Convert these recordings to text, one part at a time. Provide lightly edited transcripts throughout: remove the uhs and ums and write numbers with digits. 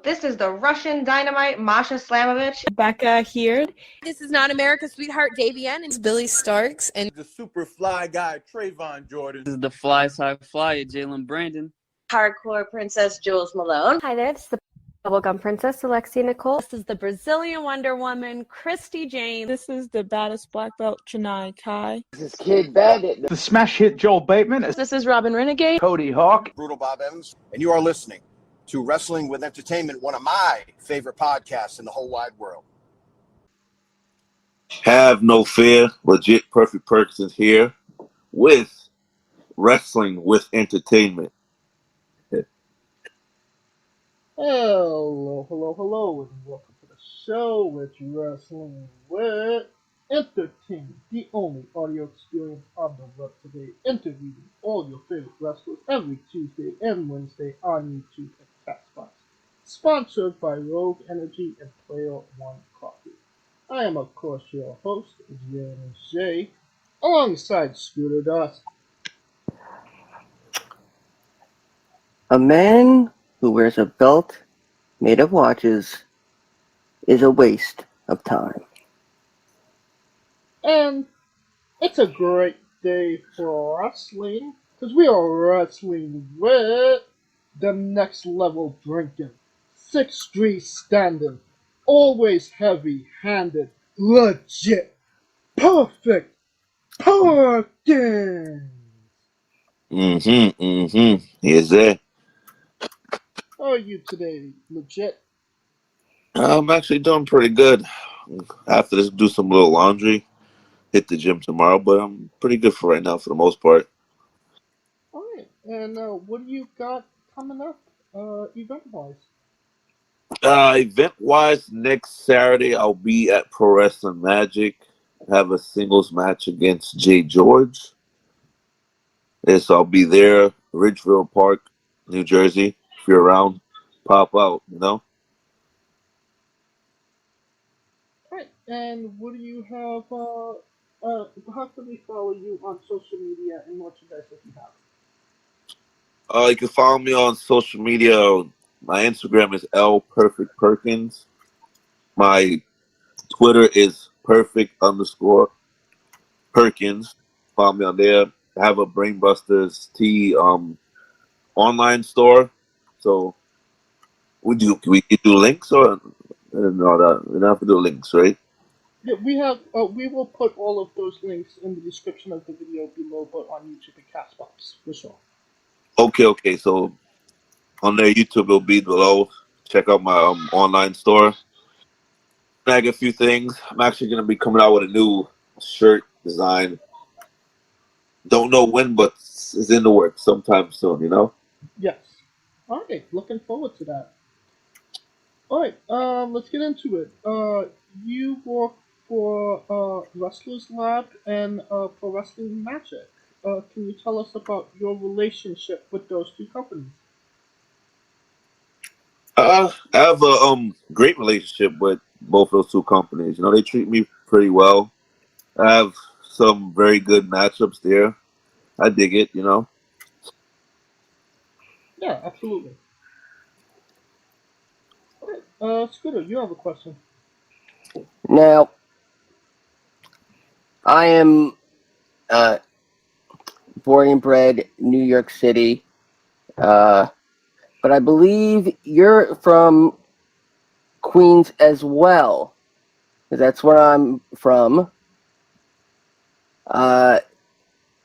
This is the Russian Dynamite, Masha Slamovich. Becca here. This is not America's Sweetheart, Davian. And It's Billy Starks. And the super fly guy, Trayvon Jordan. This is the fly side flyer, Jalen Brandon. Hardcore Princess, Jules Malone. Hi there, this is the Bubblegum Princess, Alexia Nicole. This is the Brazilian Wonder Woman, Christy Jane. This is the baddest black belt, Chennai Kai. This is Kid Bandit. The smash hit Joel Bateman. This is Robin Renegade. Cody Hawk. Brutal Bob Evans. And you are listening to Wrestling with Entertainment, one of my favorite podcasts in the whole wide world. Have no fear. Legit Perfect Perkins here with Wrestling with Entertainment. Hello, and welcome to the show with Wrestling with Entertainment, the only audio experience on the web today, interviewing all your favorite wrestlers every Tuesday and Wednesday on YouTube and Castbox. Sponsored by Rogue Energy and Player One Coffee. I am, of course, your host, James J, alongside Scooter Dust. A man who wears a belt made of watches is a waste of time. And it's a great day for wrestling, because we are wrestling with the next level drinking, 6th Street standing, always heavy-handed, legit, perfect Perkins! Is it? How are you today, legit? I'm actually doing pretty good. After this, do some little laundry, hit the gym tomorrow, but I'm pretty good for right now for the most part. Alright, and what do you got coming up, event-wise? Event-wise, next Saturday, I'll be at Pro Wrestling Magic. Have a singles match against Jay George. Yes, I'll be there, Ridgeville Park, New Jersey. If you're around, pop out, you know? Alright, and what do you have, how can we follow you on social media and merchandise if you have? You can follow me on social media. My Instagram is LPerfectPerkins. My Twitter is perfect_Perkins. Follow me on there. I have a Brainbusters Tea online store. So we do links or no? We don't have to do links, right? Yeah, we have. We will put all of those links in the description of the video below, but on YouTube and Castbox for sure. Okay. So on their YouTube, it'll be below. Check out my online store. Snag a few things. I'm actually gonna be coming out with a new shirt design. Don't know when, but it's in the works sometime soon. You know. Yes. Alright, looking forward to that. Alright, let's get into it. You work for Wrestlers Lab and Pro Wrestling Magic. Can you tell us about your relationship with those two companies? I have a great relationship with both those two companies. You know, they treat me pretty well. I have some very good matchups there. I dig it, you know. Yeah, absolutely. Alright, Scooter, you have a question. Now, I am born and bred New York City, but I believe you're from Queens as well. That's where I'm from.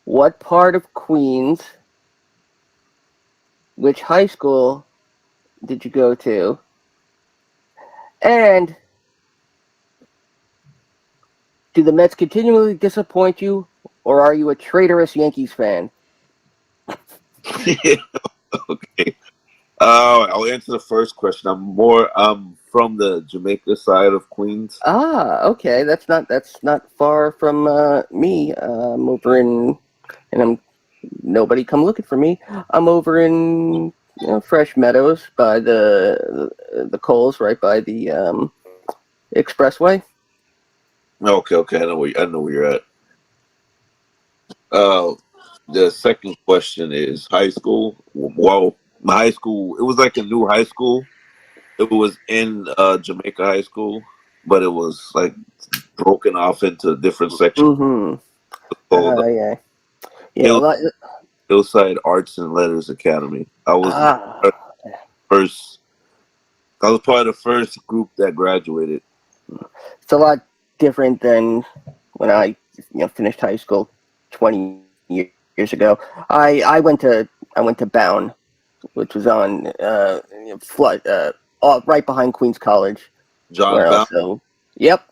What part of Queens, which high school did you go to? And do the Mets continually disappoint you, or are you a traitorous Yankees fan? Yeah, okay. I'll answer the first question. I'm from the Jamaica side of Queens. Okay. That's not far from me. I'm over in, and nobody come looking for me. I'm over in Fresh Meadows by the Coles, right by the expressway. Okay. I know where you're at. The second question is high school. Well, my high school, it was like a new high school. It was in Jamaica High School, but it was like broken off into different sections. Mm-hmm. Called Yeah. Yeah. Hillside Arts and Letters Academy. I was Ah. first. I was part of the first group that graduated. It's a lot different than when I finished high school 20 years ago. I went to Bound, which was on right behind Queens College. John Where Bound. also, yep.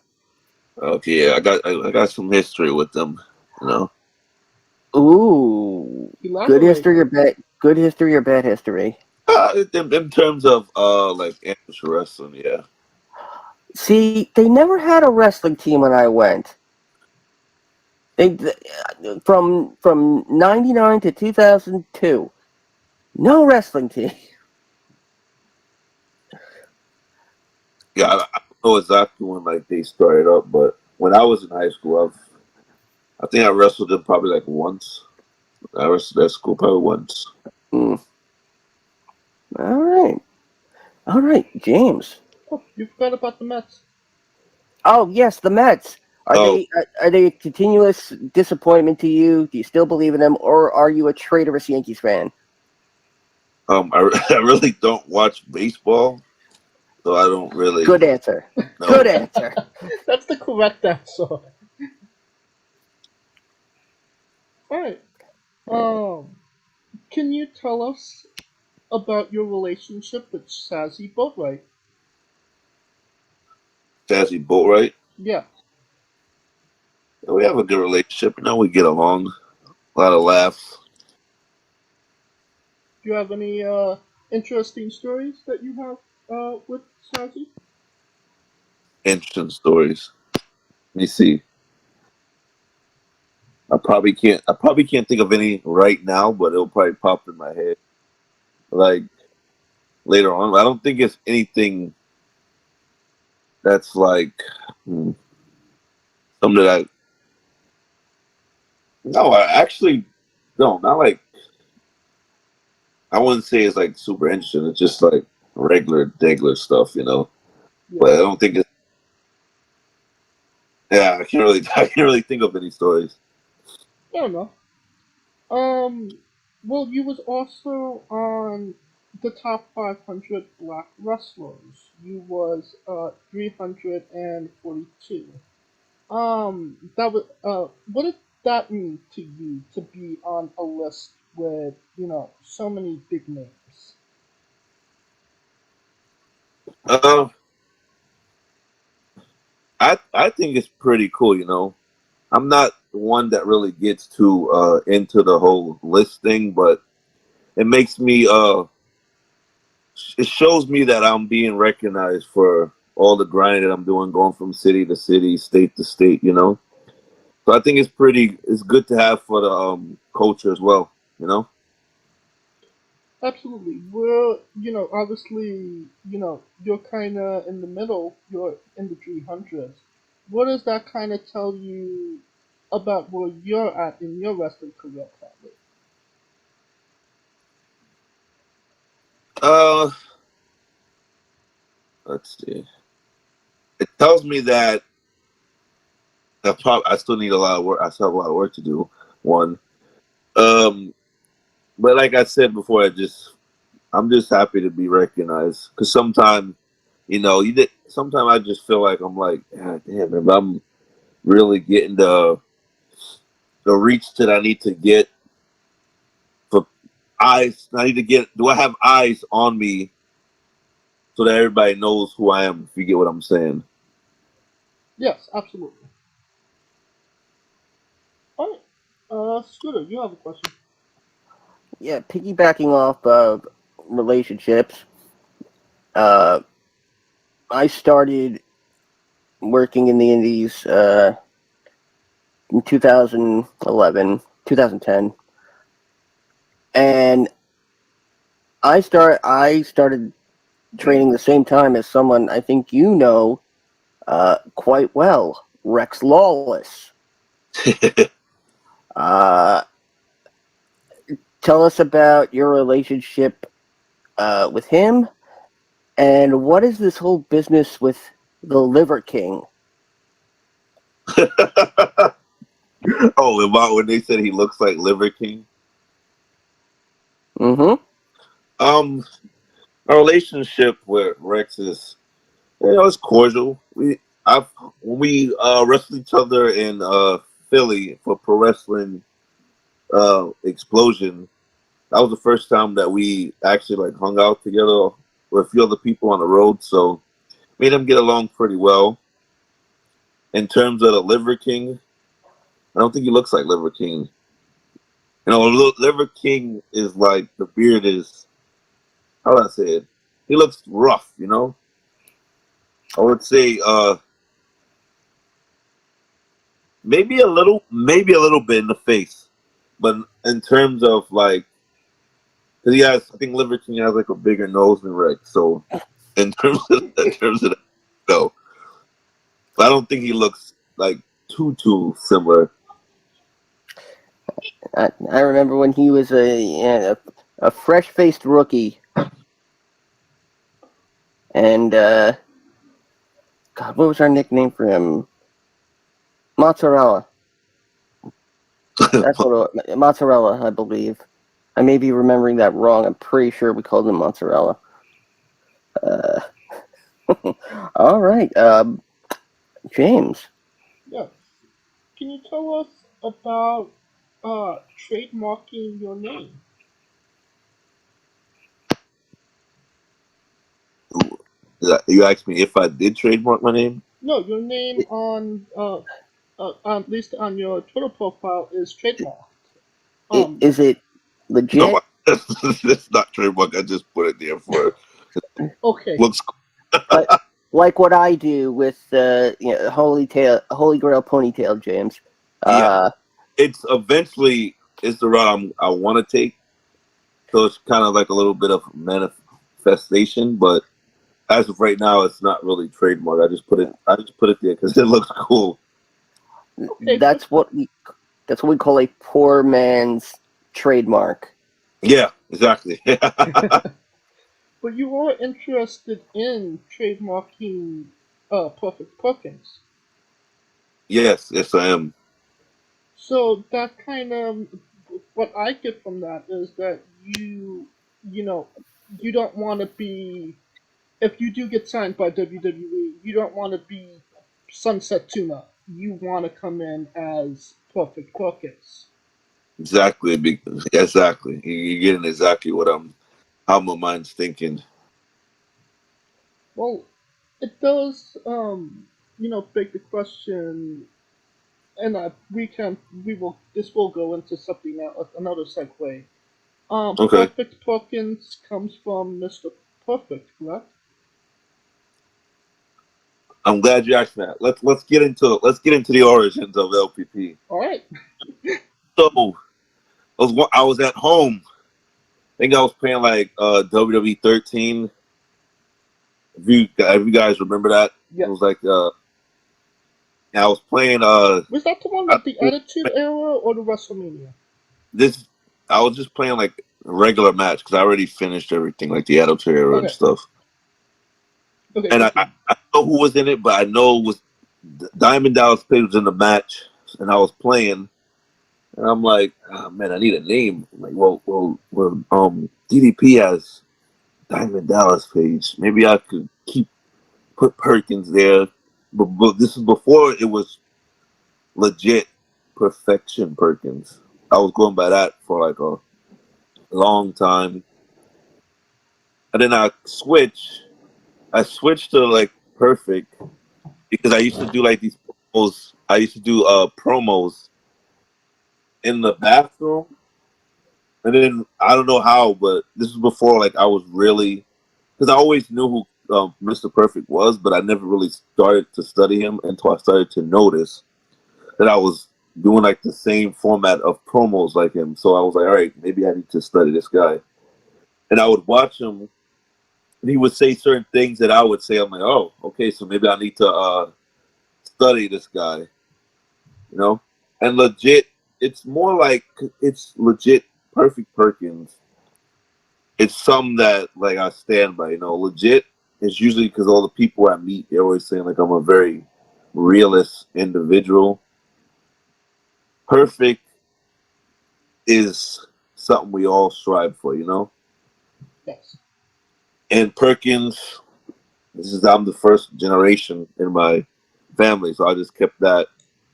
Okay, yeah, I got some history with them. Ooh, good history or bad history? In terms of like amateur wrestling, yeah. See, they never had a wrestling team when I went. From 99 to 2002, no wrestling team. Yeah, I don't know exactly when like they started up, but when I was in high school, I think I wrestled them probably like once. I wrestled at school probably once. All right, James. Oh, you forgot about the Mets. Oh yes, the Mets. Are they a continuous disappointment to you? Do you still believe in them, or are you a traitorous Yankees fan? I really don't watch baseball, so I don't really. Good answer. No. Good answer. That's the correct answer. Alright. Can you tell us about your relationship with Sassy Boatwright? Sassy Boatwright? Yeah. We have a good relationship. We get along. A lot of laughs. Do you have any interesting stories that you have with Sassy? Interesting stories. Let me see. I probably can't think of any right now, but it'll probably pop in my head like later on. I don't think it's anything that's like something that I actually don't. Not like, I wouldn't say it's like super interesting. It's just like regular stuff, Yeah. But I don't think it's. Yeah, I can't really think of any stories. I don't know. Well, you was also on the top 500 black wrestlers. You was 342. That was what did that mean to you to be on a list with so many big names? I think it's pretty cool. I'm not the one that really gets too into the whole list thing, but it makes me it shows me that I'm being recognized for all the grind that I'm doing, going from city to city, state to state. So I think it's good to have for the culture as well. Absolutely. Well, obviously, you're kind of in the middle. You're in the 300s. What does that kind of tell you about where you're at in your wrestling career currently? Uh, let's see. It tells me that I still need a lot of work. I still have a lot of work to do. One, but like I said before, I'm just happy to be recognized because sometimes, sometimes I just feel like I'm like, God damn, if I'm really getting the reach that I need to get for eyes, do I have eyes on me so that everybody knows who I am, if you get what I'm saying? Yes, absolutely. All right. Scooter, you have a question. Yeah, piggybacking off of relationships. I started working in the Indies in 2011, 2010, and I started training the same time as someone I think quite well, Rex Lawless. Tell us about your relationship with him, And what is this whole business with the Liver King? Oh, about when they said he looks like Liver King. Mm-hmm. Our relationship with Rex is, it's cordial. When we wrestled each other in Philly for Pro Wrestling Explosion. That was the first time that we actually like hung out together with a few other people on the road. So made them get along pretty well. In terms of the Liver King, I don't think he looks like Liver King. Liver King is like, the beard is, how do I say it? He looks rough, I would say maybe a little bit in the face, but in terms of like, because I think Liver King has like a bigger nose than Rex. So in terms of that, no, but I don't think he looks like too similar. I remember when he was a fresh-faced rookie, and God, what was our nickname for him? Mozzarella. That's what Mozzarella, I believe. I may be remembering that wrong. I'm pretty sure we called him Mozzarella. All right, James. Yes. Can you tell us about trademarking your name? You asked me if I did trademark my name. No, your name on at least on your Twitter profile is trademarked. Is it legit? No, it's not trademark. I just put it there for Okay. looks cool. Like what I do with Holy Grail ponytail, James. Yeah, it's the route I want to take. So it's kind of like a little bit of manifestation, but as of right now, it's not really trademark. I just put it there because it looks cool. Okay, That's what we call a poor man's trademark. Yeah, exactly. but you are interested in trademarking Perfect Perkins. yes, I am. So that kind of what I get from that is that you don't want to be, if you do get signed by WWE, you don't want to be Sunset Tuna. You want to come in as Perfect Perkins. Exactly. Exactly. You're getting exactly how my mind's thinking. Well, it does, beg the question, and this will go into something now, another segue. Okay. Perfect Perkins comes from Mr. Perfect, correct? I'm glad you asked that. Let's get into the origins of LPP. All right. So I was at home. I think I was playing like WWE 13. If you guys remember that, Yeah. it was like I was playing. Was that the one with the Attitude Era or the WrestleMania? I was just playing like a regular match because I already finished everything, like the Attitude Era and stuff. Okay. And I know who was in it, but I know it was Diamond Dallas Page was in the match, and I was playing, and I'm like, oh, man, I need a name. I'm like, well, DDP has Diamond Dallas Page. Maybe I could put Perkins there, but this is before it was legit Perfection Perkins. I was going by that for like a long time, and then I switched to like Perfect because I used to do like these promos. I used to do promos in the bathroom, and then I don't know how, but this was before like I was really, because I always knew who Mr. Perfect was, but I never really started to study him until I started to notice that I was doing like the same format of promos like him. So I was like, all right, maybe I need to study this guy. And I would watch him, and he would say certain things that I would say. I'm like, oh, okay, so maybe I need to study this guy, And legit, it's more like it's legit Perfect Perkins. It's something that like I stand by, legit. it's usually because all the people I meet, they're always saying like I'm a very realist individual. Perfect is something we all strive for, you know? Yes. And Perkins, I'm the first generation in my family, so I just kept that.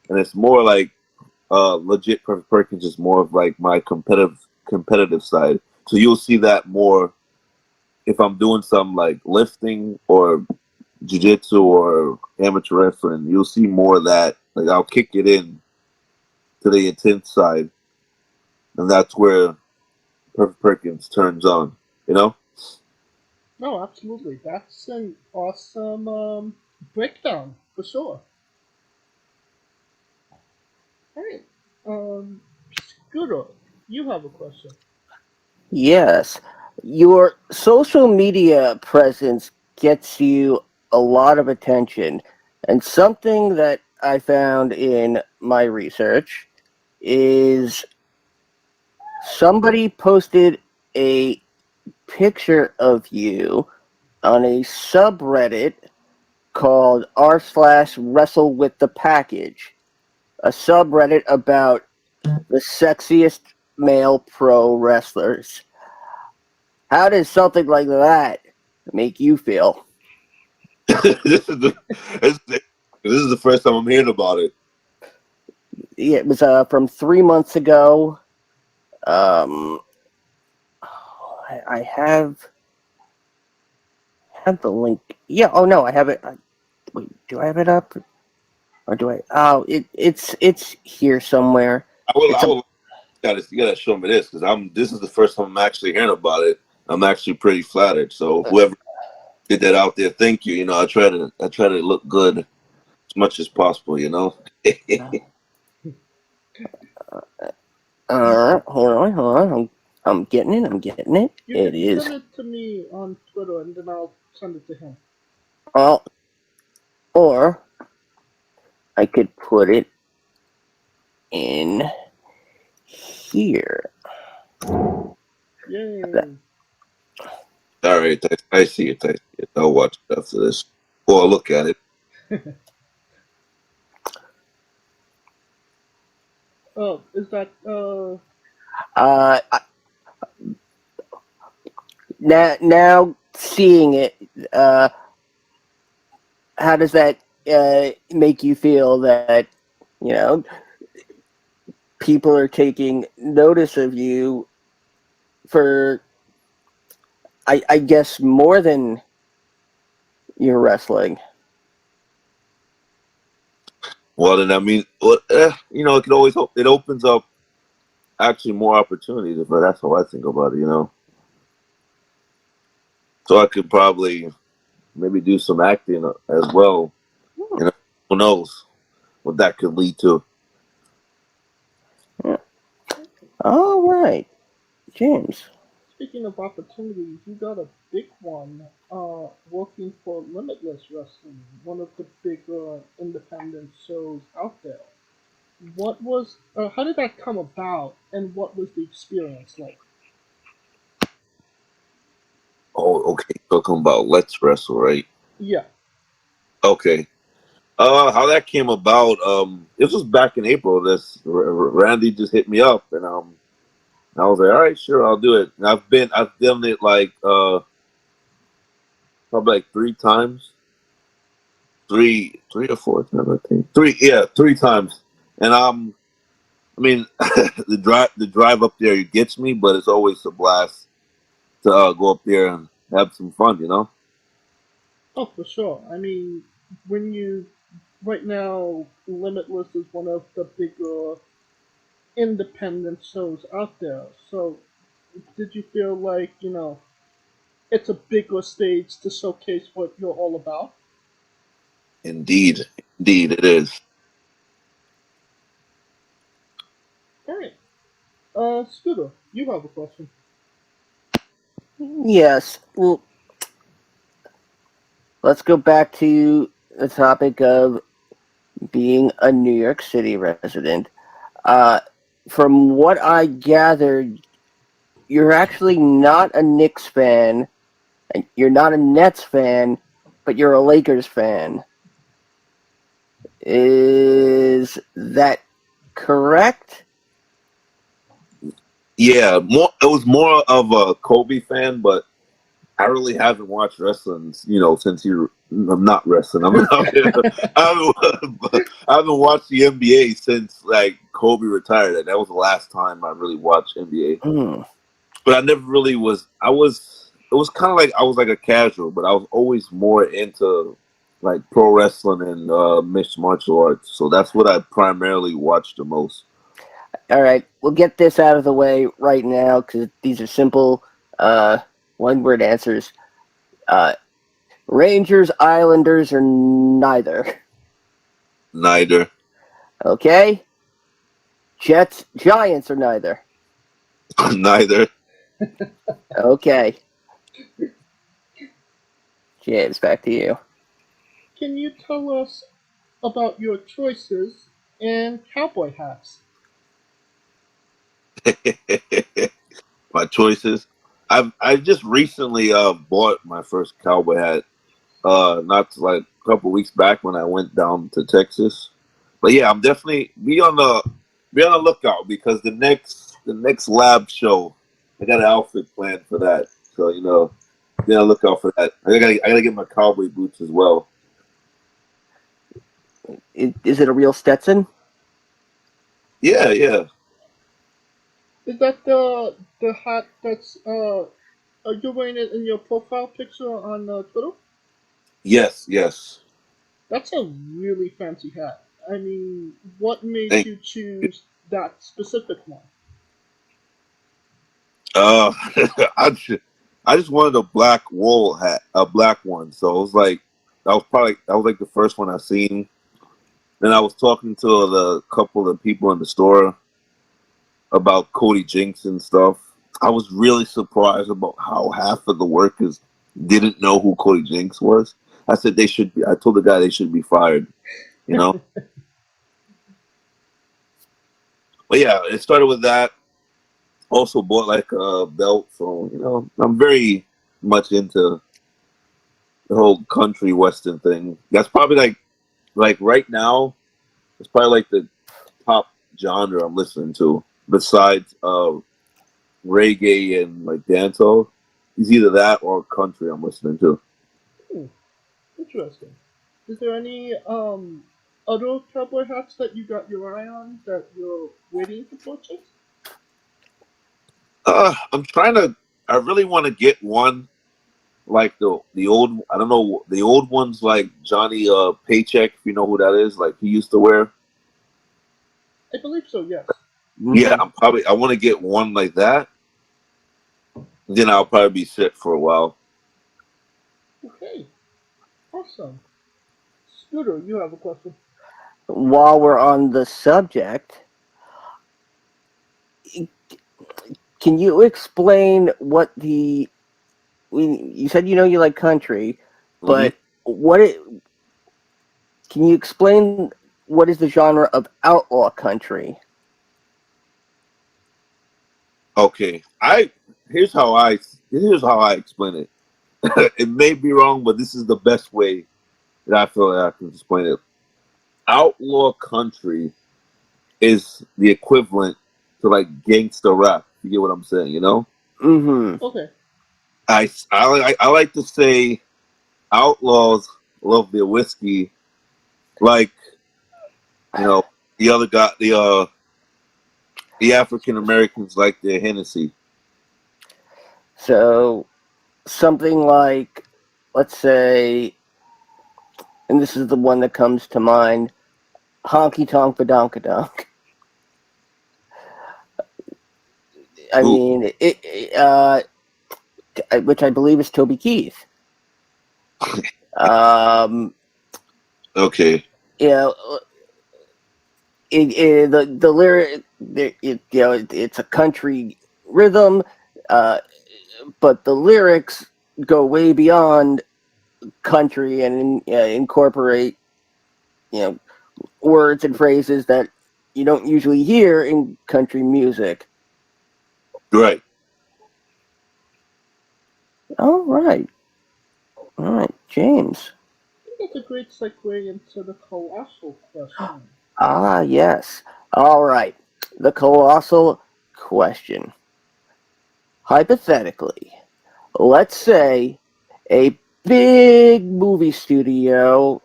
And it's more like legit Perfect Perkins is more of like my competitive side. So you'll see that more if I'm doing something like lifting or jiu-jitsu or amateur wrestling. You'll see more of that. Like I'll kick it in to the intense side, and that's where Perfect Perkins turns on. You know? No, absolutely. That's an awesome breakdown for sure. Alright. Scooter, you have a question. Yes. Your social media presence gets you a lot of attention. And something that I found in my research is somebody posted a picture of you on a subreddit called r/wrestle with the package, a subreddit about the sexiest male pro wrestlers. How does something like that make you feel? this is the first time I'm hearing about it. Yeah, it was from 3 months ago. I have the link. Yeah. Oh no, I have it. Wait, do I have it up, or do I? Oh, it's here somewhere. You gotta show me this because this is the first time I'm actually hearing about it. I'm actually pretty flattered. So whoever did that out there, thank you. You know, I try to look good as much as possible. You know. Hold on. I'm getting it. You It can is. send it to me on Twitter and then I'll send it to him. Well, or I could put it in here. Yay. All right, I see it. I'll watch it after this, or I'll look at it. Oh, is that Now seeing it, how does that make you feel that, you know, people are taking notice of you for, I guess, more than your wrestling? Well, then I mean, you know, it opens up actually more opportunities. But that's how I think about it. You know, so I could probably maybe do some acting as well. You know, who knows what that could lead to. Yeah. All right, James. Speaking of opportunities, you got a big one working for Limitless Wrestling, one of the bigger independent shows out there. How did that come about, and what was the experience like? Oh, okay. Talking about Let's Wrestle, right? Yeah. Okay. How that came about? This was back in April. Randy just hit me up, and I was like, all right, sure, I'll do it. And I've done it like probably like 3 times, three or 4 times, I think. Three times. And I mean, the drive up there gets me, but it's always a blast to go up there and have some fun, you know. Oh, for sure. I mean, right now, Limitless is one of the bigger independent shows out there. So, did you feel like, it's a bigger stage to showcase what you're all about? Indeed, it is. Alright. Scooter, you have a question. Yes. Well, let's go back to the topic of being a New York City resident. From what I gathered, you're actually not a Knicks fan, And you're not a Nets fan, but you're a Lakers fan. Is that correct? Yeah, more. It was more of a Kobe fan, but I really haven't watched wrestling, since I'm not wrestling. I haven't watched the NBA since like Kobe retired. That was the last time I really watched NBA. But I never really was. It was kind of like I was like a casual, but I was always more into like pro wrestling and mixed martial arts. So that's what I primarily watched the most. All right, we'll get this out of the way right now because these are simple one-word answers. Rangers, Islanders, or neither? Neither. Okay. Jets, Giants, or neither? Neither. Okay. James, back to you. Can you tell us about your choices in cowboy hats? My choices. I just recently bought my first cowboy hat. Not like a couple weeks back when I went down to Texas. But yeah, I'm definitely be on the lookout because the next lab show, I got an outfit planned for that. So be on the lookout for that. I gotta get my cowboy boots as well. Is it a real Stetson? Yeah. Is that the hat that's are you wearing it in your profile picture on Twitter? Yes. That's a really fancy hat. I mean, what made Thank you choose that specific one? I just wanted a black wool hat, a black one. So it was like that was like the first one I seen. Then I was talking to the couple of people in the store about Cody Jinks and stuff. I was really surprised about how half of the workers didn't know who Cody Jinks was. I said they should be. I told the guy they should be fired. But yeah, it started with that. Also bought like a belt, so I'm very much into the whole country western thing. That's probably like right now, it's probably like the top genre I'm listening to besides reggae and like dancehall. It's either that or country I'm listening to. Interesting. Is there any other cowboy hats that you got your eye on that you're waiting to purchase? I really want to get one like the old. I don't know the old ones like Johnny Paycheck. If you know who that is, like he used to wear. I believe so. Yes. Yeah, I want to get one like that. Then I'll probably be set for a while. Okay. Awesome. Scooter, you have a question. While we're on the subject, can you explain what you said you like country, but can you explain what is the genre of outlaw country? Okay, here's how I explain it. It may be wrong, but this is the best way that I feel that I can explain it. Outlaw country is the equivalent to like gangster rap. You get what I'm saying? Mm-hmm. Okay. I like to say outlaws love their whiskey, like the other guy, the African Americans like their Hennessy. So something like, let's say, and this is the one that comes to mind, honky tonk badonkadonk. I mean, which I believe is Toby Keith. Okay. The lyric, it's a country rhythm, but the lyrics go way beyond country and incorporate, words and phrases that you don't usually hear in country music. Right. All right. All right, James. That's a great segue into the colossal question. Ah, yes. All right. The colossal question. Hypothetically, let's say a big movie studio,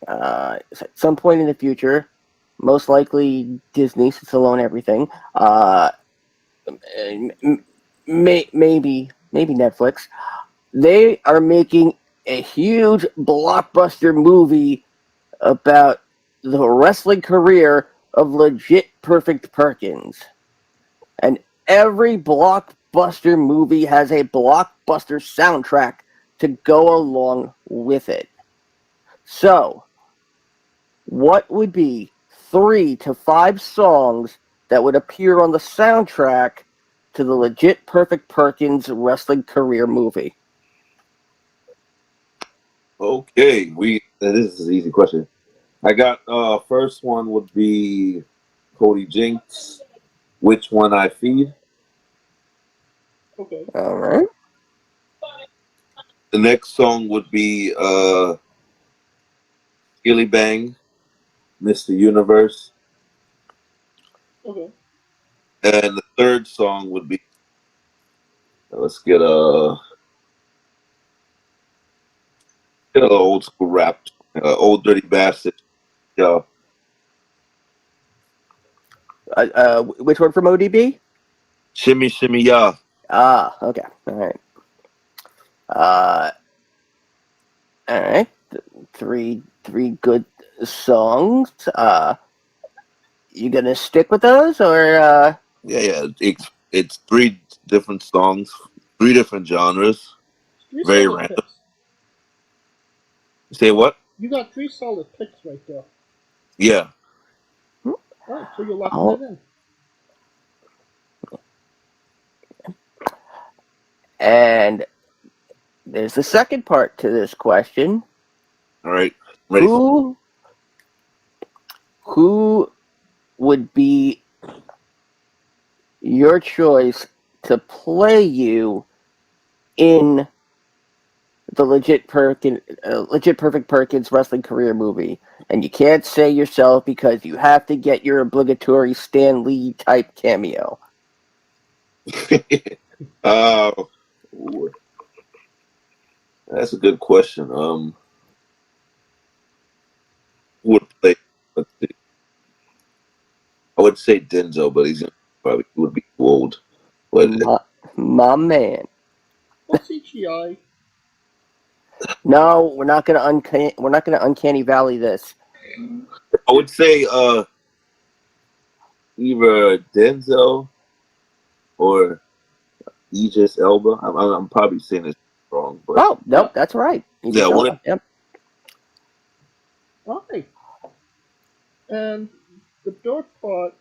at some point in the future, most likely Disney, since they own everything, maybe Netflix. They are making a huge blockbuster movie about the wrestling career of legit Perfect Perkins. And every blockbuster movie has a blockbuster soundtrack to go along with it. So, what would be 3 to 5 songs that would appear on the soundtrack to the legit Perfect Perkins wrestling career movie? Okay, this is an easy question. I got first one would be Cody Jinks. Which one I feed? Okay. All right. The next song would be Skilly Bang, Mr. Universe. Okay. And the third song would be let's get a old school rap, Old Dirty Bastard. Yeah. Which one from ODB? Shimmy Shimmy Ya. Ah, okay. All right. All right. Three good songs. You gonna stick with those, or Yeah. It's 3 different songs, 3 different genres. 3 Very solid random. picks. Say what? You got 3 solid picks right there. Yeah. Alright, so you're locking it in. And there's the second part to this question. All right. Ready who would be your choice to play you in the legit Perfect Perkins wrestling career movie? And you can't say yourself because you have to get your obligatory Stan Lee type cameo. That's a good question. Who would play? Let's see. I would say Denzel, but he would be too old. But My man. Well, CGI. No, we're not gonna uncanny valley this. I would say either Denzel or Idris Elba. I'm probably saying this wrong, but Oh nope, that's right. yeah, Yep. Alright. And the third part,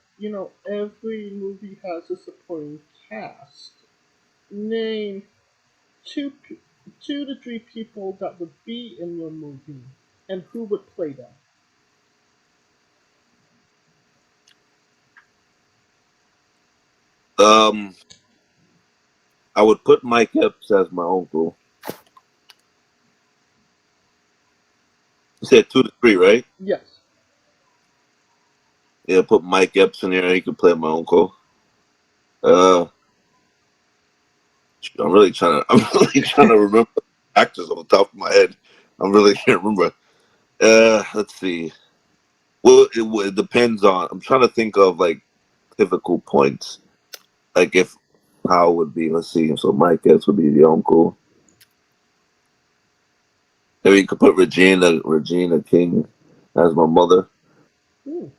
every movie has a supporting cast. Name 2 to 3 people that would be in your movie, and who would play them. I would put Mike Epps as my uncle. You said 2 to 3, right? Yes. Yeah, put Mike Epps in there. He could play my uncle. I'm really trying to remember actors on the top of my head. I really can't remember. Let's see. Well, it depends on. I'm trying to think of like typical points. Like if how it would be. Let's see. So Mike Epps would be the uncle. Maybe you could put Regina King as my mother. Ooh.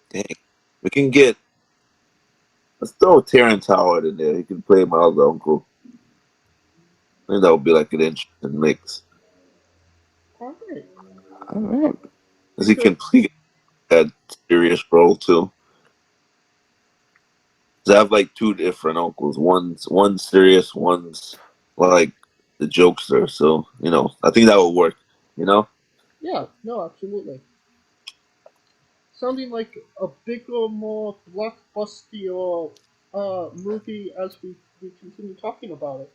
Dang. We can get. Let's throw Terrence Howard in there. He can play my other uncle. I think that would be like an interesting mix. All right. Because he can play that serious role too. I have like 2 different uncles. One's serious, one's like the jokester. So I think that would work. Yeah, no, absolutely. Sounding like a bigger, more blockbuster movie as we continue talking about it.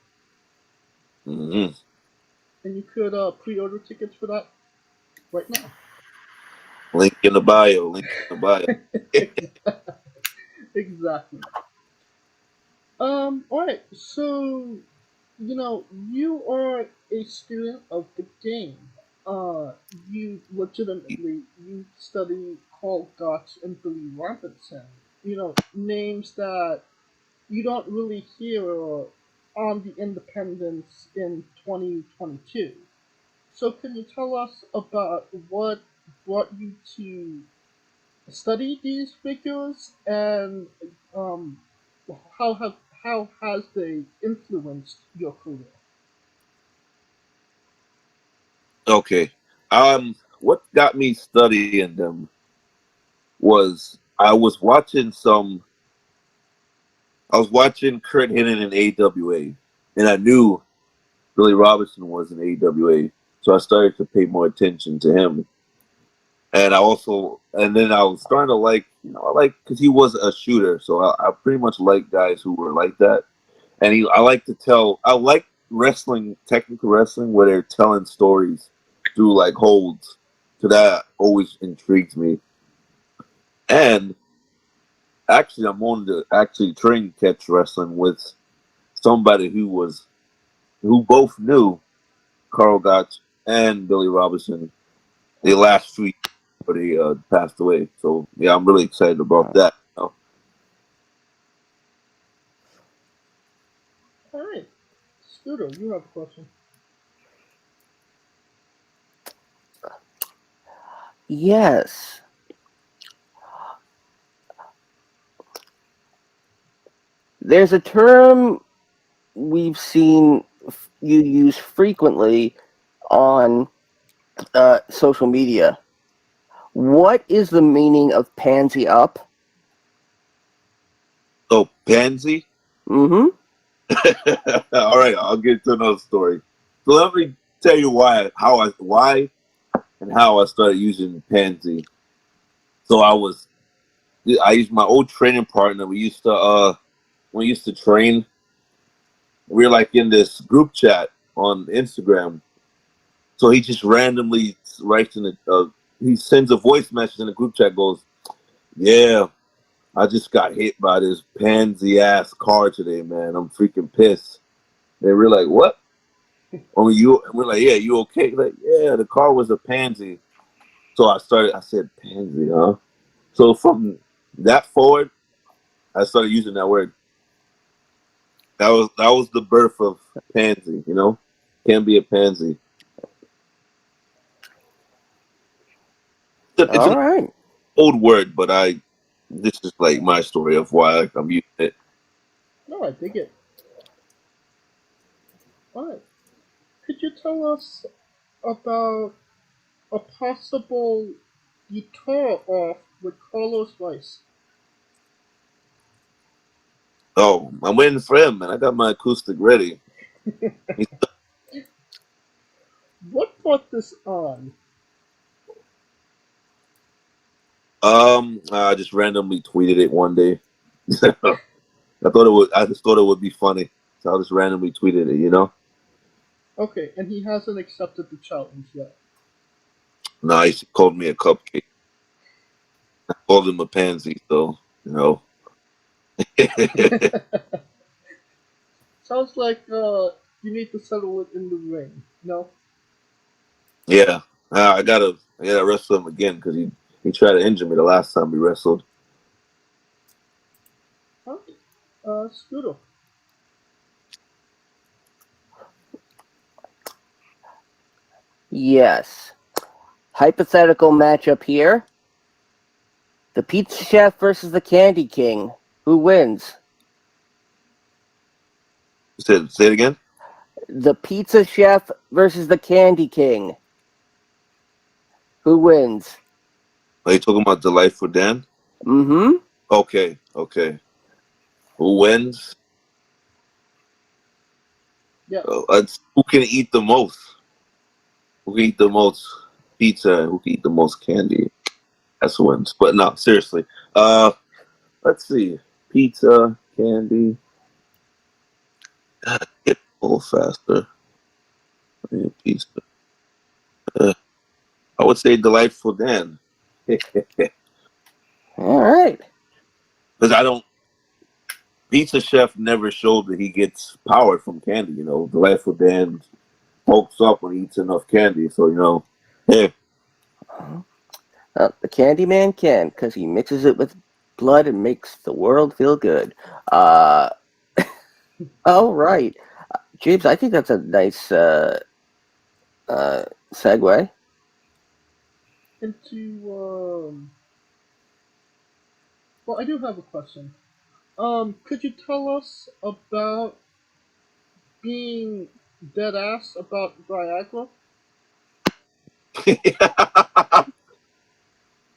Hmm. And you could pre-order tickets for that right now. Link in the bio. Link in the bio. Exactly. Alright, so, you are a student of the game. Uh, you study Carl Gotch and Billy Robinson. Names that you don't really hear on the independents in 2022. So can you tell us about what brought you to study these figures and um, how have how has they influenced your career? Okay. What got me studying them was I was watching Kurt Hennig in AWA, and I knew Billy Robinson was in AWA, so I started to pay more attention to him. And then I was starting to because he was a shooter, so I pretty much like guys who were like that. And I like wrestling, technical wrestling, where they're telling stories through like holds. So that always intrigues me. And actually, I'm on to actually train catch wrestling with somebody who both knew Carl Gotch and Billy Robinson the last 2 years before they passed away. So yeah, I'm really excited about that. Alright. Scooter, you have a question. Yes. There's a term we've seen you use frequently on social media. What is the meaning of pansy up? Oh, pansy. Mm-hmm. All right, I'll get to another story. So let me tell you why and how I started using pansy. So I used my old training partner. We used to train. We were like in this group chat on Instagram. So he just randomly writes he sends a voice message in the group chat. Goes, yeah, I just got hit by this pansy ass car today, man. I'm freaking pissed. And we're like, what? We're like, yeah, you okay? Like, yeah, the car was a pansy. So I said, pansy, huh? So from that forward, I started using that word. That was the birth of pansy, Can be a pansy. It's All an right. old word, but this is like my story of why I'm using it. No, I dig it. Alright. Could you tell us about a possible guitar off with Carlos Weiss? Oh, I'm waiting for him, man. I got my acoustic ready. What brought this on? I just randomly tweeted it one day. I just thought it would be funny, so I just randomly tweeted it. Okay, and he hasn't accepted the challenge yet. Nice. He called me a cupcake. I called him a pansy, so. Sounds like you need to settle it in the ring. No? Yeah, I gotta wrestle him again because he tried to injure me the last time we wrestled. Okay. Scooter. Yes. Hypothetical matchup here. The Pizza Chef versus the Candy King. Who wins? Say it again. The Pizza Chef versus the Candy King. Who wins? Are you talking about Delightful Dan? Mm-hmm. Okay. Who wins? Yeah. Who can eat the most? Who can eat the most pizza? Who can eat the most candy? That's who wins. But no, seriously. Let's see. Pizza, candy. Get full faster. Pizza. I would say Delightful Dan. All right. Because I don't. Pizza Chef never showed that he gets power from candy. You know, Delightful Dan pokes up when he eats enough candy. So, you know, hey. The Candyman can, because he mixes it with blood and makes the world feel good. All right. James, I think that's a nice segue. Into, well, I do have a question. Could you tell us about being dead ass about Viagra?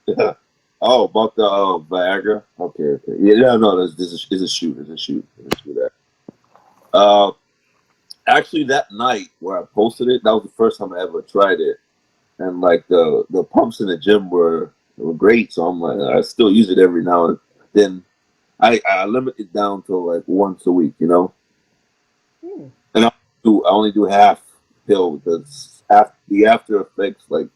Yeah. Oh, about the Viagra? Okay. Yeah, no, this is a shoot. It's a shoot. That. Actually, that night where I posted it, that was the first time I ever tried it. And like the pumps in the gym were great, so I'm like, I still use it every now and then. I limit it down to like once a week, you know. And I only do half pill because the after effects, like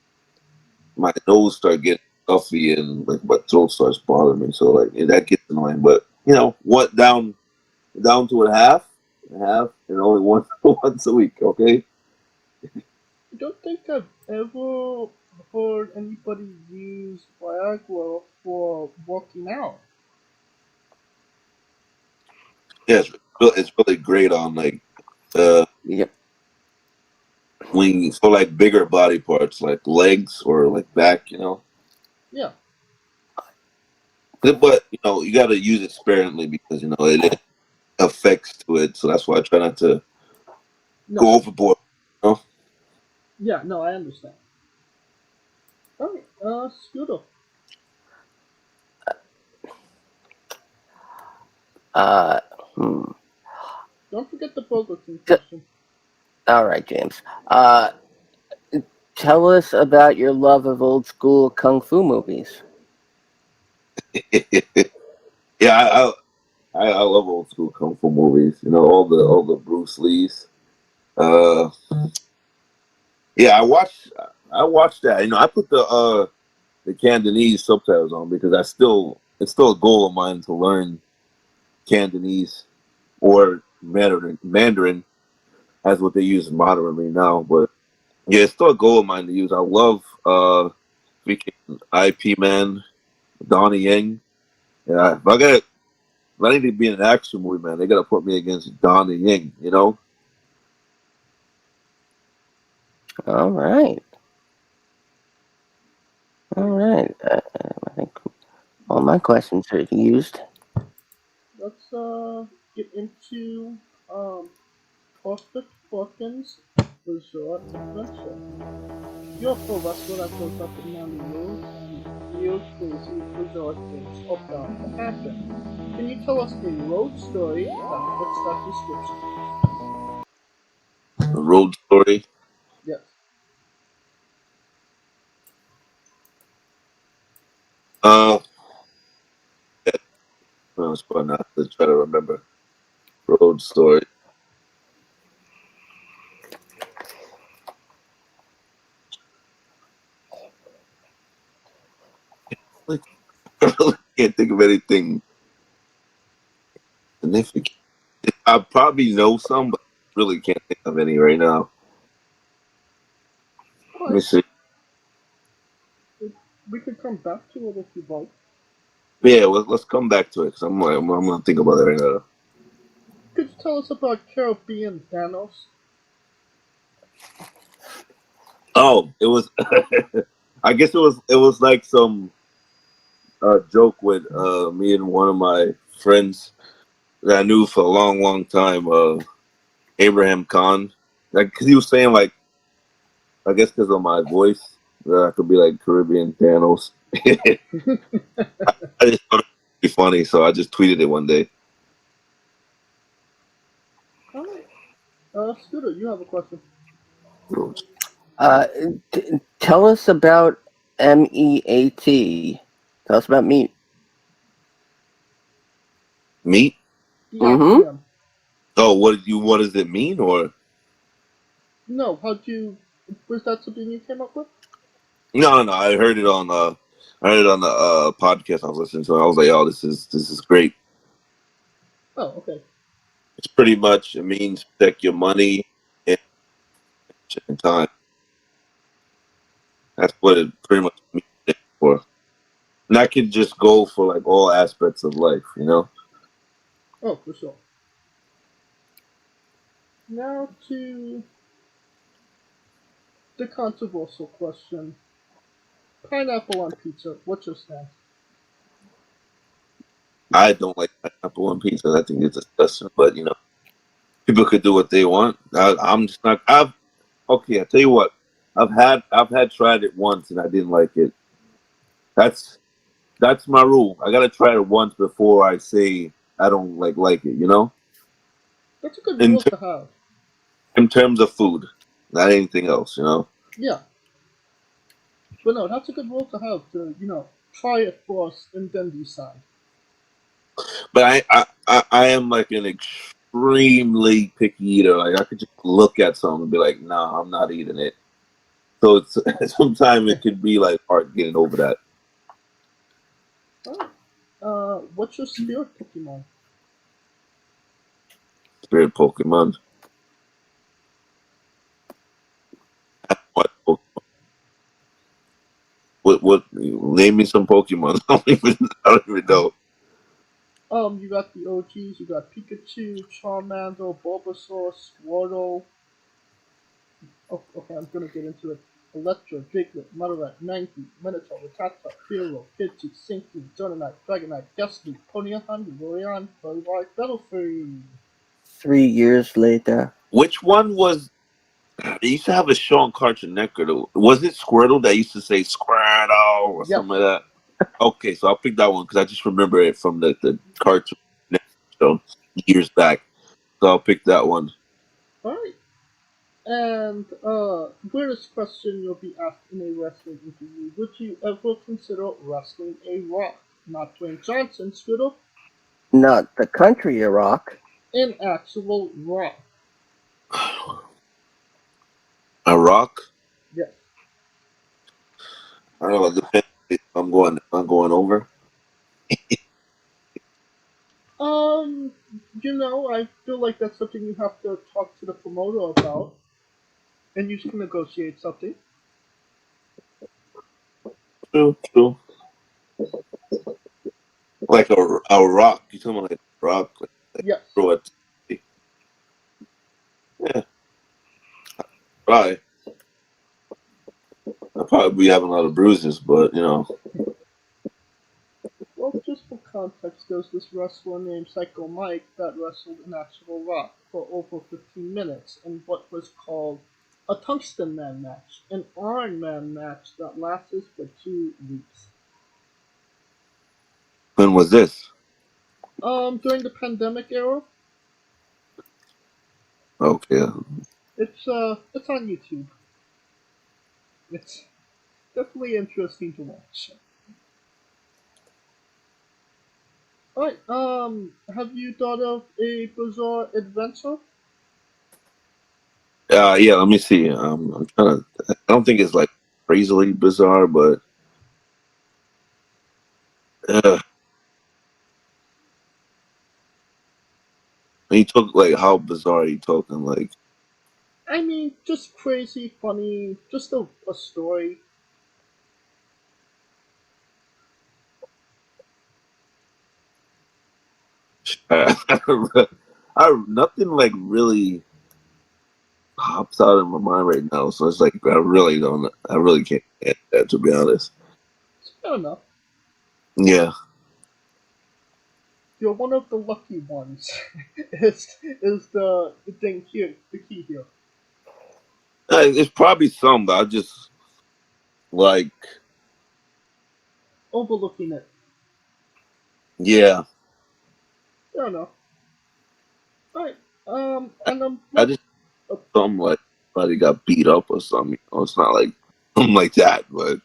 my nose start getting stuffy and like my throat starts bothering me, so like that gets annoying. But you know, what down to a half, and only once a week, okay? I don't think I've ever heard anybody use Viagra for working out. Yeah, it's really great on like Yep. for like bigger body parts, like legs or like back, you know. Yeah. But you know, you got to use it sparingly because you know it affects to it. So that's why I try not to go overboard. You know? Yeah, no, I understand. Alright, Scooter. Don't forget the Burger King question. All right, James. Tell us about your love of old school kung fu movies. Yeah, I love old school kung fu movies. You know, all the Bruce Lees. Yeah, I watched that. You know, I put the Cantonese subtitles on because it's still a goal of mine to learn Cantonese or Mandarin as what they use modernly now. But yeah, it's still a goal of mine to use. I love freaking IP Man, Donnie Yen. Yeah, if I need to be in an action movie, man, they gotta put me against Donnie Yen, you know? All right. All right. I think all my questions are used. Let's get into Prospect Perkins Resort Adventure. You're a pro wrestler that goes up and down the road and real crazy resort things are bound to happen. Can you tell us a road story that fits that description? The road story. Yes. Yeah, no, it's probably not to try to remember. Road story. Like, I really can't think of anything significant. I probably know some, but really can't think of any right now. Let me see. We could come back to it if you like. Yeah, let's come back to it because I'm gonna think about it right now. Could you tell us about Caribbean Thanos? Oh, it was. I guess it was like some joke with me and one of my friends that I knew for a long time. Abraham Khan, like because he was saying like I guess because of my voice that I could be like Caribbean Thanos. I just thought it would be funny, so I just tweeted it one day. Alright. Scooter, you have a question. Tell us about MEAT. Tell us about meat. Meat? The Mm-hmm. acronym. Oh, what does it mean, or? No, was that something you came up with? No, I heard it on the podcast I was listening to. I was like, oh, this is great. Oh, okay. It's pretty much, it means protect your money and time. That's what it pretty much means for. And that can just go for like all aspects of life, you know? Oh, for sure. Now to the controversial question. Pineapple on pizza, what's your stance? I don't like pineapple on pizza. I think it's disgusting, but you know, people could do what they want. I'm just not. Okay. I tell you what. I've had tried it once and I didn't like it. That's my rule. I gotta try it once before I say I don't like it. You know, That's a good in rule to have. in terms of food, not anything else. You know. Yeah. But no, that's a good rule to have to, try it first and then decide. But I am like an extremely picky eater. Like I could just look at something and be like, nah, I'm not eating it. So it's sometimes it could be like hard getting over that. What's your spirit Pokemon? Spirit Pokemon. What Pokemon? What? Name me some Pokemon. I don't even know. You got the OGs. You got Pikachu, Charmander, Bulbasaur, Squirtle. Oh, okay, I'm gonna get into it. Electro, Diglett, Mudorette, Mankey, Minotaur, Rattata, Hero, Pidgey, Sinky, Dragonite, Dragonite, Gastly, Ponyahon, Lorian, Butterfly, Battlefree. 3 years later. Which one was? They used to have a show on Cartoon Network. Was it Squirtle that used to say Squirtle or Yes. something like that? Okay, so I'll pick that one because I just remember it from the Cartoon Network show years back. So I'll pick that one. Alright. And, weirdest question you'll be asked in a wrestling interview. Would you ever consider wrestling a Rock? Not Dwayne Johnson, Squirtle. Not the country of rock. An actual Rock. A Rock? Yes. I don't know. It depends if I'm going over. I feel like that's something you have to talk to the promoter about. And you can negotiate something. True. Like a rock. You talking about like a rock? Like Yes. throw it. Yeah. Probably. I'll probably be having a lot of bruises, but you know. Well, just for context, there's this wrestler named Psycho Mike that wrestled an actual Rock for over 15 minutes in what was called a Tungsten Man match, an Iron Man match that lasted for 2 weeks. When was this? During the pandemic era. Okay. It's on YouTube. It's definitely interesting to watch. Alright, have you thought of a bizarre adventure? Yeah. Let me see. I'm trying to. I don't think it's like crazily bizarre, but. You talk like how bizarre are you talking? Like. I mean, just crazy, funny, just a story. Nothing like really pops out in my mind right now. So it's like I really don't. I really can't answer that, to be honest. Fair enough. Yeah. You're one of the lucky ones. is the thing here, the key here. It's probably some, but I just like. Overlooking it. Yeah. Fair enough. Alright, and I just something like somebody got beat up or something. It's not like something like that, but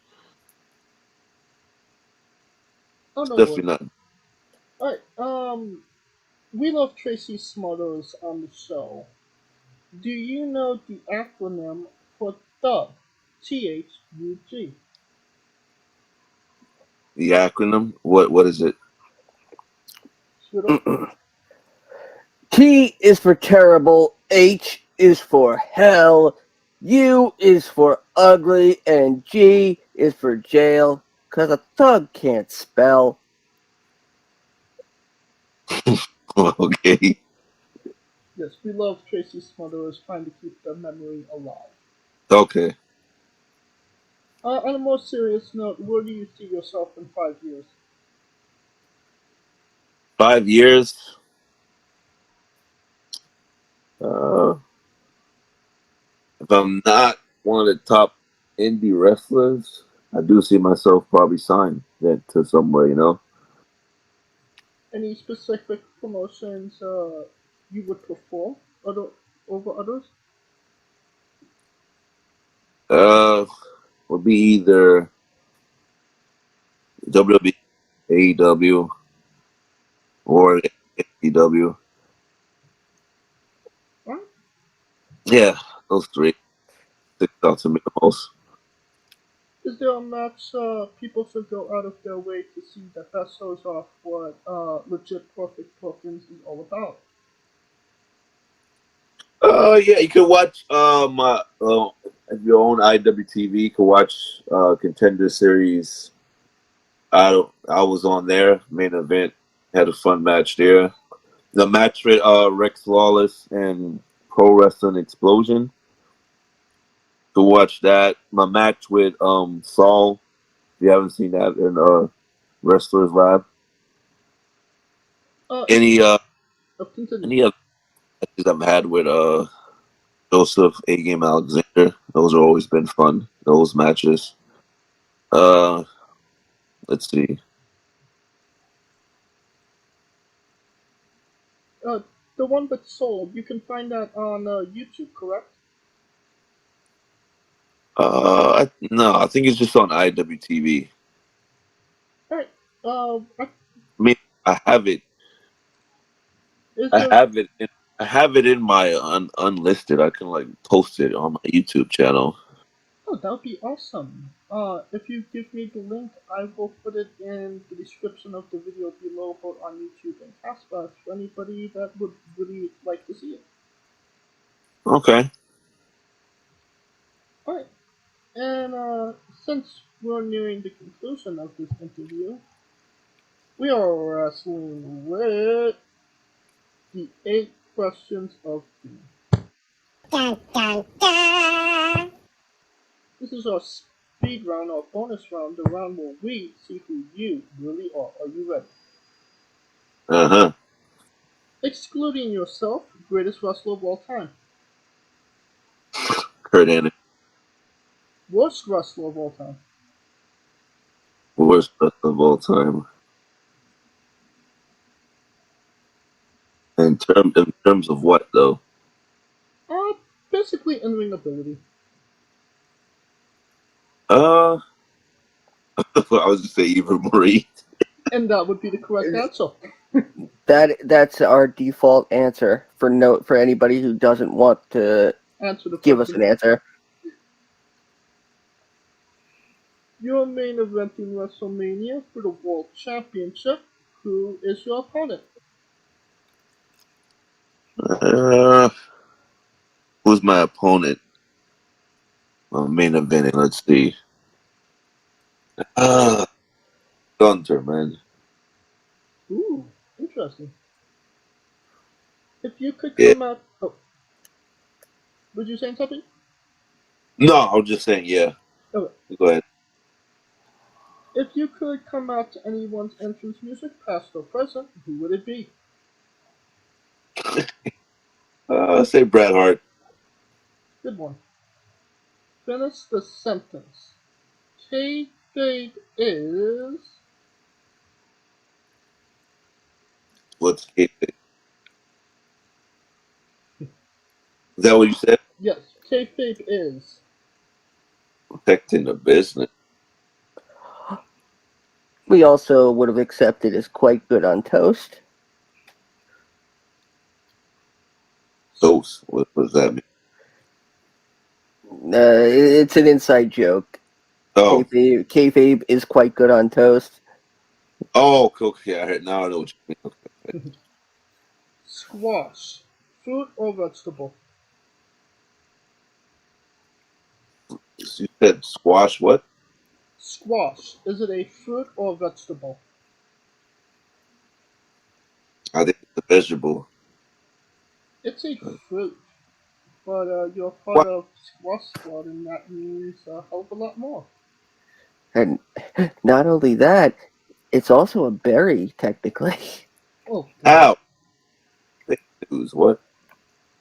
oh no, definitely not. Alright, We love Tracy Smothers on the show. Do you know the acronym for THUG? THUG. The acronym? What is it? Twitter? T is for terrible, H is for hell, U is for ugly, and G is for jail, 'cause a thug can't spell. Okay. Yes, we love Tracy Smothers trying to keep the memory alive. Okay. On a more serious note, where do you see yourself in 5 years? 5 years. Uh, if I'm not one of the top indie wrestlers, I do see myself probably signed then to somewhere, you know. Any specific promotions you would prefer over others? Uh, would be either WWE, AEW, or AEW. Right? Yeah, those three stick out to me the most. Is there a match people should go out of their way to see that shows off what legit perfect Perkins is all about? Yeah, you can watch if you own IWTV, you can watch Contender Series. I was on there, main event, had a fun match there. The match with Rex Lawless and Pro Wrestling Explosion. To watch that. My match with Saul. If you haven't seen that in Wrestlers Lab. Any Continue. other matches I've had with Joseph A. Game Alexander. Those have always been fun. Those matches. Uh, let's see. The one with Saul, you can find that on YouTube, correct? No, I think it's just on IWTV. Alright. I mean, I have it. Is I there have it. I have it in my unlisted. I can like post it on my YouTube channel. Oh, that would be awesome. If you give me the link, I will put it in the description of the video below, both on YouTube and Castbox, for anybody that would really like to see it. Okay. Alright, and since we're nearing the conclusion of this interview, we are wrestling with the 8 questions of doom. Dun, dun, dun. This is our speed round, our bonus round, the round where we see who you really are. Are you ready? Uh-huh. Excluding yourself, greatest wrestler of all time. Kurt Angle. Worst wrestler of all time. Worst wrestler of all time. In terms of what though? Basically in-ring ability. I was just say Eva Marie. And that would be the correct answer. That's our default answer for anybody who doesn't want to give us an answer. Your main event in WrestleMania for the World Championship. Who is your opponent? Who's my opponent? Main event. Let's see. Gunter, man. Ooh, interesting. If you could come out... Oh. Was you saying something? No, I was just saying, yeah. Okay. Go ahead. If you could come out to anyone's entrance music, past or present, who would it be? Say Bret Hart. Good one. Finish the sentence. Kayfabe is... What's kayfabe? Is that what you said? Yes, kayfabe is... Protecting the business. We also would have accepted as quite good on toast. Dose. What does that mean? It's an inside joke. Oh. Kayfabe is quite good on toast. Oh, okay. I heard. Now I know what you mean. Okay. Squash, fruit or vegetable? You said squash. What? Squash, is it a fruit or vegetable? I think it's a vegetable. It's a fruit, but you're part What? of Squash Squad, and that means a hell of a lot more. And not only that, it's also a berry, technically. Oh, Ow. News. What?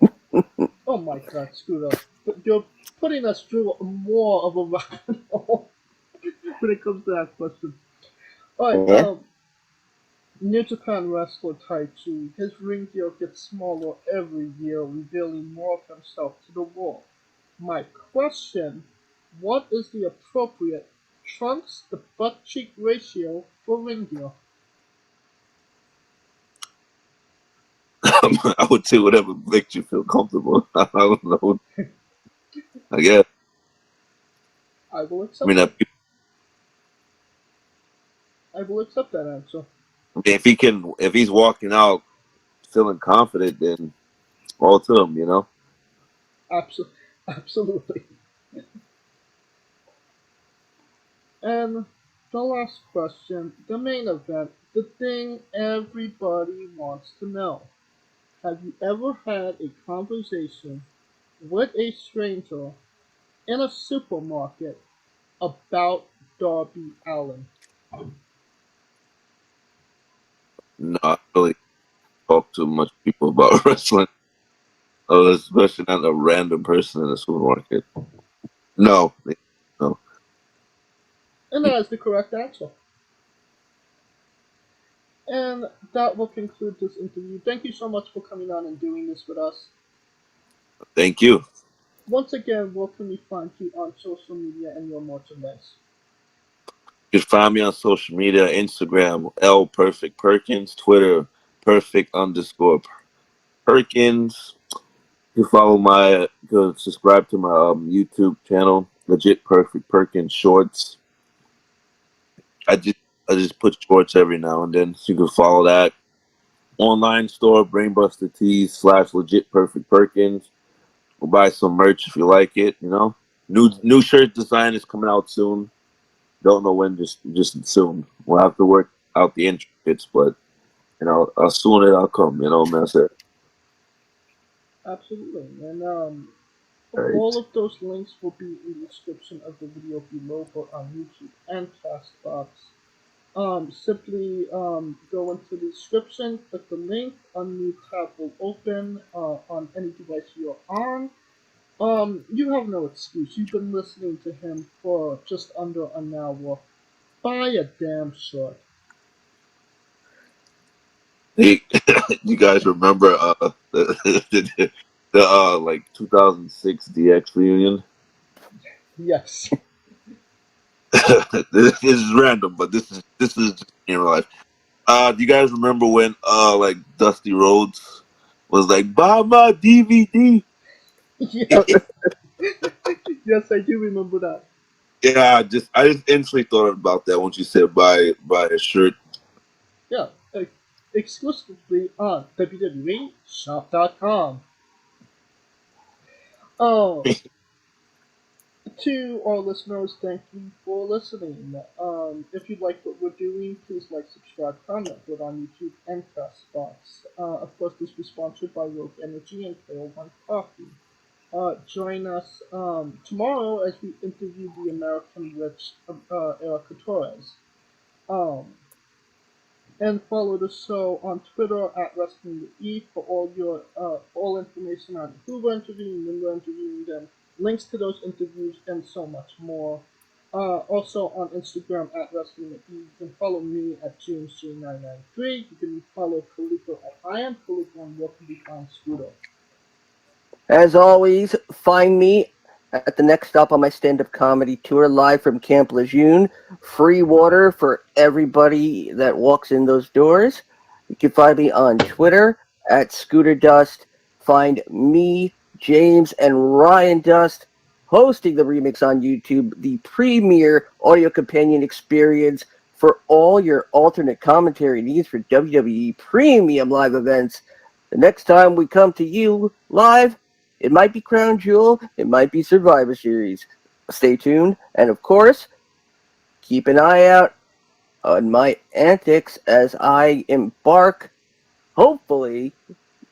oh my God, screwed up. But you're putting us through more of a rabbit hole when it comes to that question. Alright, Yeah. New Japan wrestler Taichi, his ring gear gets smaller every year, revealing more of himself to the world. My question, what is the appropriate trunks to butt cheek ratio for ring gear? I would say whatever makes you feel comfortable. I don't know. I guess. I will I accept mean, that. I will accept that answer. if he's walking out feeling confident, then all to him, you know. Absolutely. And the last question, the main event, the thing everybody wants to know. Have you ever had a conversation with a stranger in a supermarket about Darby Allin? Not really talk to much people about wrestling, especially not a random person in a supermarket. No, no. And that is the correct answer. And that will conclude this interview. Thank you so much for coming on and doing this with us. Thank you. Once again, where can we find you on social media and your merchandise? You can find me on social media, Instagram, Perfect Perkins, Twitter, Perfect_Perkins. You can subscribe to my YouTube channel, Legit Perfect Perkins Shorts. I just put shorts every now and then, so you can follow that. Online store, Brainbuster Tees / Legit Perfect Perkins. We'll buy some merch if you like it. You know, new shirt design is coming out soon. Don't know when, just soon. We'll have to work out the intricacies, but you know, soon it'll come. You know, man. Absolutely. And Right. all of those links will be in the description of the video below, both on YouTube and Castbox. Simply go into the description, click the link, a new tab will open on any device you're on. You have no excuse. You've been listening to him for just under an hour. Buy a damn shirt. Hey, you guys remember the like 2006 DX reunion? Yes. This is random, but this is just in real life. Do you guys remember when like Dusty Rhodes was like, "Buy my DVD"? Yes. Yes, I do remember that. Yeah, I just instantly thought about that once you said buy a shirt. Yeah, exclusively on WWEshop.com. Oh, to our listeners, thank you for listening. If you like what we're doing, please like, subscribe, comment, both on YouTube and Castbox. Of course, this was sponsored by Rogue Energy and Kale One Coffee. Join us tomorrow as we interview the American Witch, Erica Torres. And follow the show on Twitter at WrestlingWithe for all information on who we're interviewing, when we're interviewing them, links to those interviews, and so much more. Also on Instagram at WrestlingWithe. You can follow me at JamesJ993. You can follow Kaliko at I am Kaliko, and where can we find Scooter? As always, find me at the next stop on my stand-up comedy tour, live from Camp Lejeune. Free water for everybody that walks in those doors. You can find me on Twitter at Scooter Dust. find me, James, and Ryan Dust hosting the remix on YouTube, the premier audio companion experience for all your alternate commentary needs for WWE premium live events. The next time we come to you live, it might be Crown Jewel, it might be Survivor Series. Stay tuned, and of course, keep an eye out on my antics as I embark, hopefully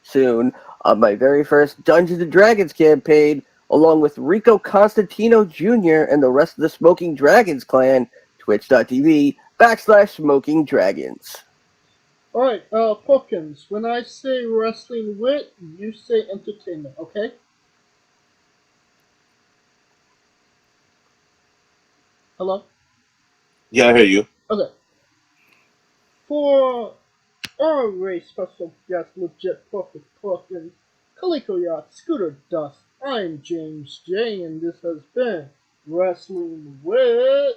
soon, on my very first Dungeons & Dragons campaign, along with Rico Constantino Jr. and the rest of the Smoking Dragons clan, twitch.tv/Smoking Dragons. Alright, Perkins, when I say wrestling wit, you say entertainment, okay? Hello? Yeah, I hear you. Okay. For our very special guest, Legit Perfect Perkins, Calico Yacht, Scooter Dust, I'm James J, and this has been Wrestling with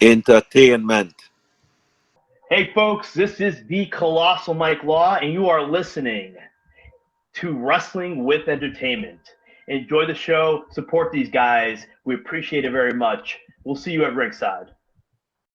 Entertainment. Hey folks, this is the Colossal Mike Law, and you are listening to Wrestling with Entertainment. Enjoy the show, support these guys. We appreciate it very much. We'll see you at ringside.